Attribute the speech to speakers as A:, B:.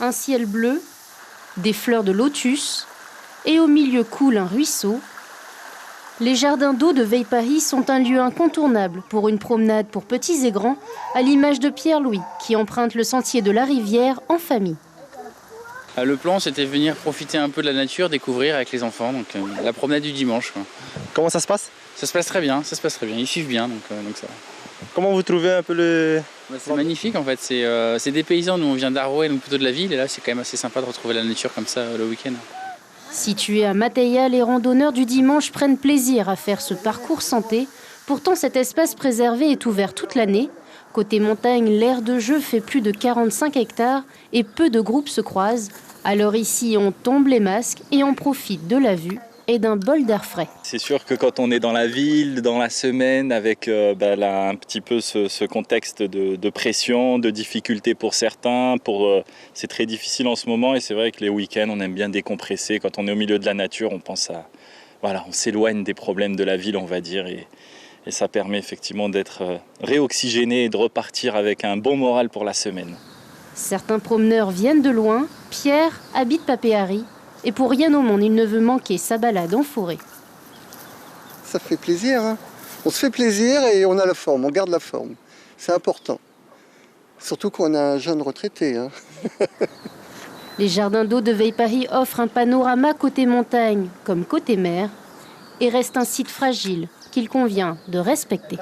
A: un ciel bleu, des fleurs de lotus et au milieu coule un ruisseau. Les jardins d'eau de Veipahi sont un lieu incontournable pour une promenade pour petits et grands, à l'image de Pierre-Louis qui emprunte le sentier de la rivière en famille.
B: Le plan, c'était venir profiter un peu de la nature, découvrir avec les enfants, donc la promenade du dimanche, quoi.
C: Comment ça se passe?
B: Ça se passe très bien, ils suivent bien, donc ça va.
C: Comment vous trouvez un peu le...
B: C'est magnifique en fait, c'est des paysans, nous on vient d'Arouet, donc plutôt de la ville, et là c'est quand même assez sympa de retrouver la nature comme ça le week-end.
A: Situés à Mateia, les randonneurs du dimanche prennent plaisir à faire ce parcours santé. Pourtant, cet espace préservé est ouvert toute l'année. Côté montagne, l'aire de jeu fait plus de 45 hectares et peu de groupes se croisent. Alors ici, on tombe les masques et on profite de la vue et d'un bol d'air frais.
D: C'est sûr que quand on est dans la ville, dans la semaine, avec là, un petit peu ce contexte de pression, de difficulté pour certains, c'est très difficile en ce moment et c'est vrai que les week-ends, on aime bien décompresser. Quand on est au milieu de la nature, on pense à... Voilà, on s'éloigne des problèmes de la ville, on va dire, et ça permet effectivement d'être réoxygéné et de repartir avec un bon moral pour la semaine.
A: Certains promeneurs viennent de loin. Pierre habite Papéari. Et pour rien au monde, il ne veut manquer sa balade en forêt.
E: Ça fait plaisir, hein. On se fait plaisir et on a la forme, on garde la forme. C'est important. Surtout qu'on a un jeune retraité, hein.
A: Les jardins d'eau de Veipahi offrent un panorama côté montagne comme côté mer et restent un site fragile qu'il convient de respecter.